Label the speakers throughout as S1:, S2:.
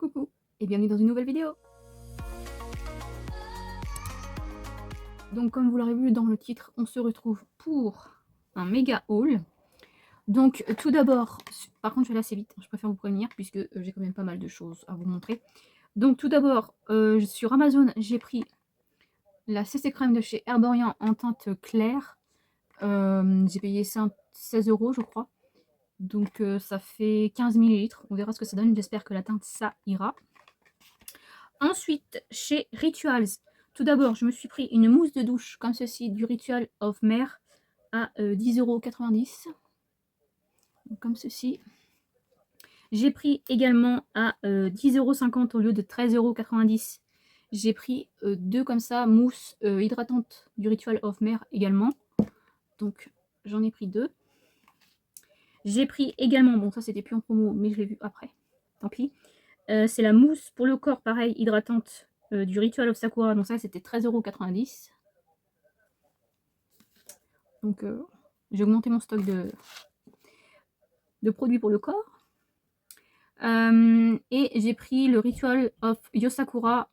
S1: Coucou et bienvenue dans une nouvelle vidéo. Donc comme vous l'aurez vu dans le titre, on se retrouve pour un méga haul. Donc tout d'abord, par contre je vais aller assez vite, je préfère vous prévenir puisque j'ai quand même pas mal de choses à vous montrer. Donc tout d'abord, sur Amazon, j'ai pris la CC crème de chez Herborian en teinte claire. J'ai payé ça 16 € je crois. Donc ça fait 15 ml, on verra ce que ça donne, j'espère que la teinte ça ira. Ensuite, chez Rituals, tout d'abord, je me suis pris une mousse de douche comme ceci du Ritual of Mer à 10,90 €. Comme ceci. J'ai pris également à 10,50 € au lieu de 13,90 €. J'ai pris deux comme ça, mousse hydratante du Ritual of Mer également. Donc j'en ai pris deux. J'ai pris également, bon ça c'était plus en promo, mais je l'ai vu après, tant pis. C'est la mousse pour le corps, pareil, hydratante du Ritual of Sakura. Donc ça, c'était 13,90 €. Donc j'ai augmenté mon stock de produits pour le corps. Et j'ai pris le Ritual of Yosakura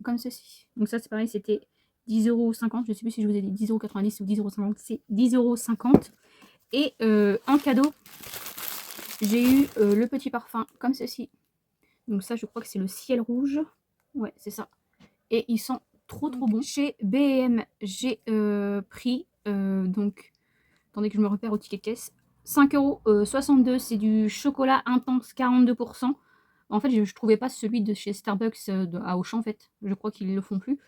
S1: comme ceci. Donc ça, c'est pareil, c'était 10,50 €. Je ne sais plus si je vous ai dit 10,90 € ou 10,50 €. C'est 10,50 €. Et en cadeau, j'ai eu le petit parfum comme ceci. Donc ça, je crois que c'est le ciel rouge. Ouais, c'est ça. Et ils sont trop bons. Chez B&M, j'ai pris, donc, attendez que je me repère au ticket de caisse, 5,62 €, c'est du chocolat intense 42%. En fait, je trouvais pas celui de chez Starbucks à Auchan, en fait. Je crois qu'ils le font plus.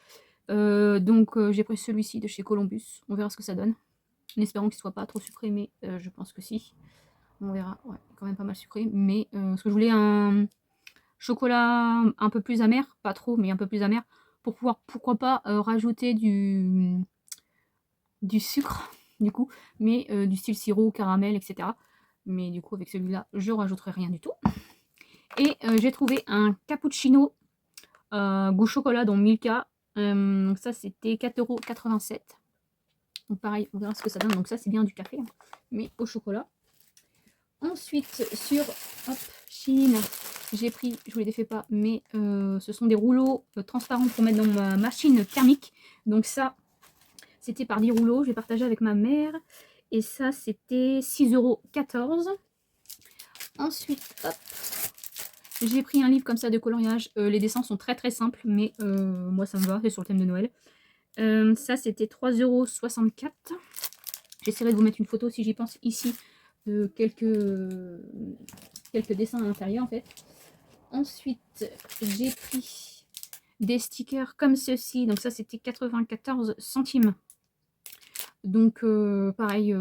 S1: Donc j'ai pris celui-ci de chez Columbus. On verra ce que ça donne. En espérant qu'il soit pas trop sucré, mais je pense que si. On verra. Ouais, quand même pas mal sucré. Mais parce que je voulais un chocolat un peu plus amer, pas trop, mais un peu plus amer, pour pouvoir, pourquoi pas, rajouter du sucre, du coup, mais du style sirop, caramel, etc. Mais du coup, avec celui-là, je rajouterai rien du tout. Et j'ai trouvé un cappuccino goût chocolat, dont Milka. Donc ça, c'était 4,87 €. Donc pareil, on verra ce que ça donne. Donc ça, c'est bien du café, hein, mais au chocolat. Ensuite, sur Chine, j'ai pris, je vous les défais pas, mais ce sont des rouleaux transparents pour mettre dans ma machine thermique. Donc ça, c'était par 10 rouleaux, j'ai partagé avec ma mère. Et ça, c'était 6,14 €. Ensuite, hop, j'ai pris un livre comme ça de coloriage. Les dessins sont très très simples, mais moi ça me va, c'est sur le thème de Noël. Ça, c'était 3,64 €. J'essaierai de vous mettre une photo si j'y pense ici de quelques dessins à l'intérieur en fait. Ensuite, j'ai pris des stickers comme ceci. Donc ça, c'était 94 centimes. Donc pareil,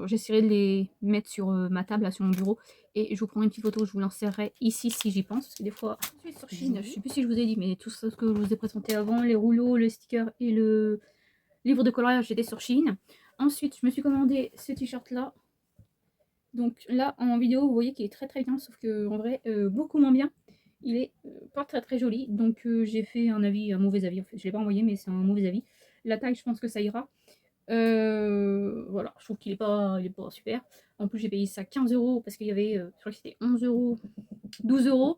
S1: j'essaierai de les mettre sur ma table, là, sur mon bureau. Et je vous prends une petite photo, je vous l'insérerai ici si j'y pense. Parce que des fois, sur Chine, je sais plus si je vous ai dit, mais tout ce que je vous ai présenté avant, les rouleaux, le sticker et le livre de coloriage, j'étais sur Chine. Ensuite, je me suis commandé ce t-shirt là. Donc là, en vidéo, vous voyez qu'il est très très bien, sauf qu'en vrai, beaucoup moins bien. Il est pas très très joli, donc j'ai fait un mauvais avis. En fait, je l'ai pas envoyé, mais c'est un mauvais avis. La taille, je pense que ça ira. Voilà, je trouve qu'il est pas super. En plus, j'ai payé ça 15 € parce qu'il y avait, je crois que c'était 11 €, 12 €.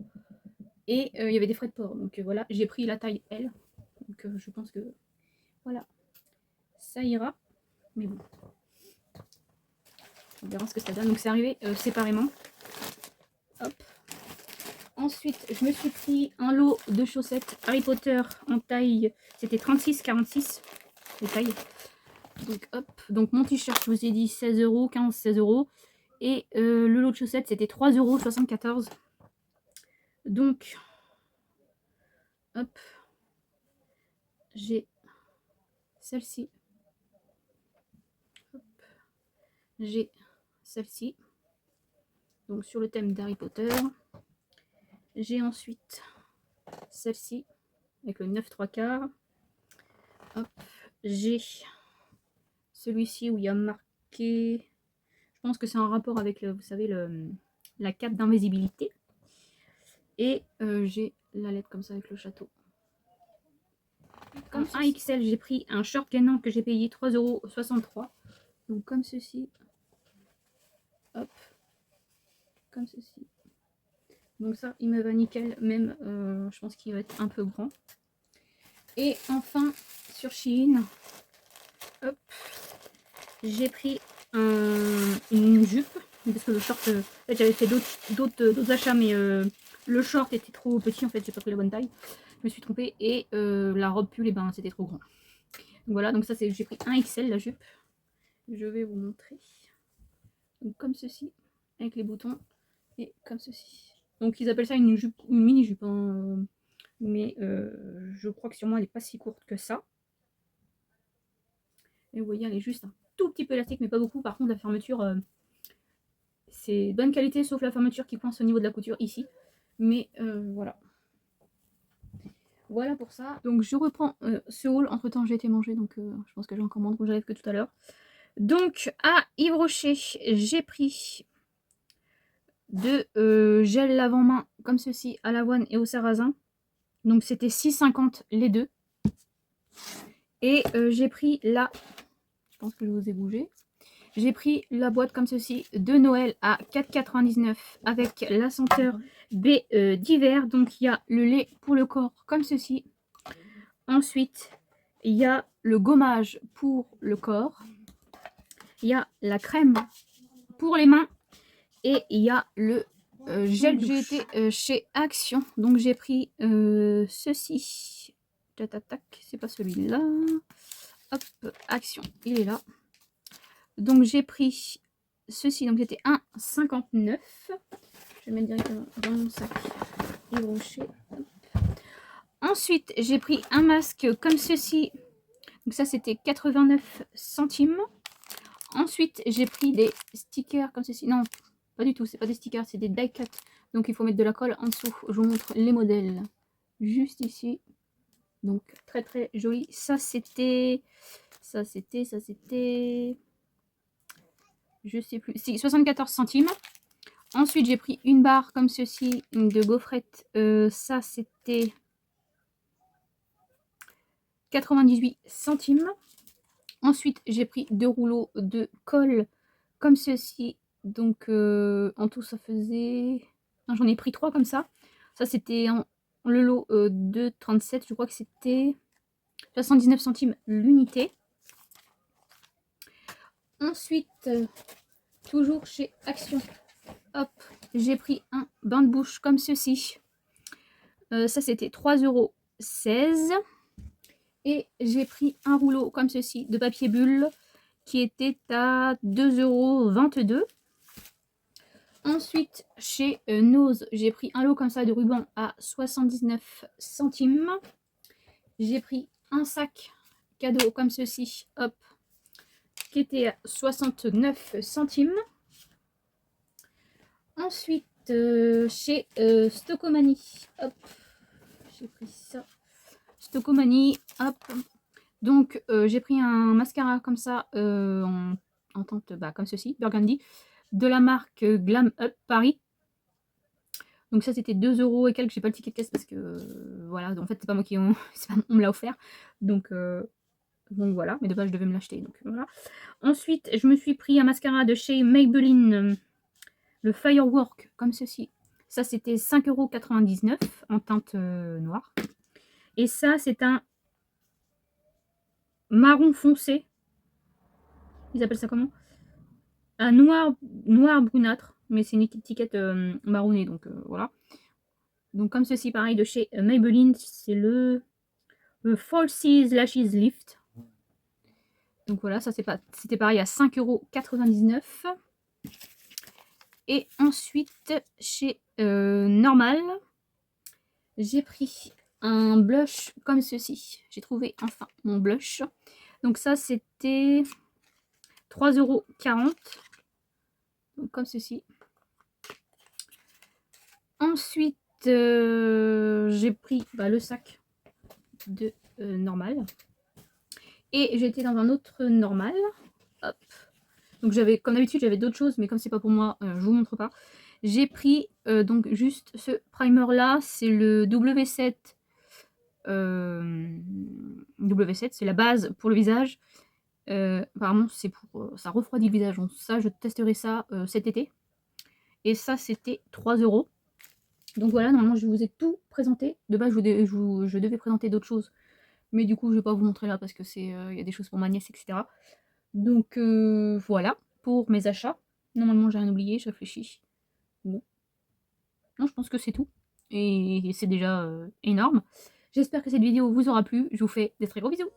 S1: Et il y avait des frais de port. Donc voilà, j'ai pris la taille L. Donc je pense que voilà, ça ira. Mais bon, on verra ce que ça donne. Donc c'est arrivé séparément. Hop. Ensuite, je me suis pris un lot de chaussettes Harry Potter en taille. C'était 36-46 les tailles. Donc hop. Donc mon t-shirt, je vous ai dit 16 €, 15-16 €. Et le lot de chaussettes, c'était 3,74 €. Donc, hop, j'ai celle-ci. J'ai celle-ci. Donc sur le thème d'Harry Potter. J'ai ensuite celle-ci avec le 9 3/4. Hop, j'ai celui-ci où il y a marqué, je pense que c'est un rapport avec, vous savez, la cape d'invisibilité. Et j'ai la lettre comme ça avec le château. Comme un XL, j'ai pris un short gagnant que j'ai payé 3,63 €. Donc comme ceci. Hop. Comme ceci. Donc ça, il me va nickel, même je pense qu'il va être un peu grand. Et enfin, sur Shein, hop, j'ai pris une jupe, parce que le short, en fait, j'avais fait d'autres achats, mais le short était trop petit, en fait, j'ai pas pris la bonne taille. Je me suis trompée, et la robe pull, et ben, c'était trop grand. Donc voilà, donc ça, j'ai pris un XL, la jupe. Je vais vous montrer. Donc comme ceci, avec les boutons, et comme ceci. Donc ils appellent ça une jupe, une mini-jupe, hein, mais je crois que sur moi, elle n'est pas si courte que ça. Et vous voyez, elle est juste un tout petit peu élastique, mais pas beaucoup. Par contre, la fermeture, c'est bonne qualité, sauf la fermeture qui coince au niveau de la couture ici. Mais voilà. Voilà pour ça. Donc je reprends ce haul. Entre temps, j'ai été manger, donc je pense que j'ai encore moins de rouge à lèvres que tout à l'heure. Donc à Yves Rocher, j'ai pris de gel lavant-main comme ceci à l'avoine et au sarrasin. Donc c'était 6,50 les deux. Et j'ai pris la... Je pense que je vous ai bougé. J'ai pris la boîte comme ceci de Noël à 4,99 avec la senteur baie d'hiver. Donc il y a le lait pour le corps comme ceci. Ensuite, il y a le gommage pour le corps. Il y a la crème pour les mains. Et il y a le gel douche. J'ai été chez Action. Donc j'ai pris ceci. Tac, tac, c'est pas celui-là. Hop, Action, il est là. Donc j'ai pris ceci, donc c'était 1,59. Je vais mettre directement dans mon sac Yves Rocher. Ensuite, j'ai pris un masque comme ceci. Donc ça, c'était 89 centimes. Ensuite, j'ai pris des stickers comme ceci. Non, pas du tout, c'est pas des stickers, c'est des die cut. Donc il faut mettre de la colle en dessous. Je vous montre les modèles juste ici. Donc très très joli. Ça c'était... Je sais plus. Si, 74 centimes. Ensuite, j'ai pris une barre comme ceci de gaufrettes. Ça, c'était 98 centimes. Ensuite, j'ai pris 2 rouleaux de colle comme ceci. Donc, en tout, ça faisait... J'en ai pris 3 comme ça. Ça, c'était le lot de 37. Je crois que c'était 79 centimes l'unité. Ensuite, toujours chez Action. Hop, j'ai pris un bain de bouche comme ceci. Ça, c'était 3,16 €. Et j'ai pris un rouleau comme ceci de papier bulle qui était à 2,22 €. Ensuite, chez Nose, j'ai pris un lot comme ça de ruban à 79 centimes. J'ai pris un sac cadeau comme ceci, hop, qui était à 69 centimes. Ensuite, chez Stockomanie, hop, j'ai pris ça. Stockomanie, hop. Donc, j'ai pris un mascara comme ça, en teinte, comme ceci, burgundy, de la marque Glam Up Paris. Donc ça, c'était 2 € et quelques. J'ai pas le ticket de caisse parce que, voilà, en fait, c'est pas moi qui... on me l'a offert. Donc voilà, mais de base, je devais me l'acheter. Donc voilà. Ensuite, je me suis pris un mascara de chez Maybelline, le Firework, comme ceci. Ça, c'était 5,99 € en teinte noire. Et ça, c'est un marron foncé. Ils appellent ça comment? Un noir brunâtre. Mais c'est une étiquette marronnée, donc voilà. Donc comme ceci, pareil, de chez Maybelline, c'est le Falsies Lashes Lift. Donc voilà, ça c'était pareil à 5,99 €. Et ensuite, chez Normal, j'ai pris un blush comme ceci. J'ai trouvé enfin mon blush. Donc ça, c'était 3,40 €. Donc comme ceci. Ensuite, j'ai pris le sac de Normal. Et j'étais dans un autre Normal. Hop. Donc j'avais, comme d'habitude, j'avais d'autres choses, mais comme c'est pas pour moi, je vous montre pas. J'ai pris donc juste ce primer là, c'est le W7. W7, c'est la base pour le visage. Apparemment, c'est pour ça refroidit le visage. Donc ça, je testerai ça cet été. Et ça, c'était 3 €. Donc voilà, normalement je vous ai tout présenté. De base je devais présenter d'autres choses, mais du coup je vais pas vous montrer là parce que c'est il y a des choses pour ma nièce, etc. Donc voilà pour mes achats. Normalement j'ai rien oublié, je réfléchis. Bon. Non, je pense que c'est tout. Et c'est déjà énorme. J'espère que cette vidéo vous aura plu. Je vous fais des très gros bisous.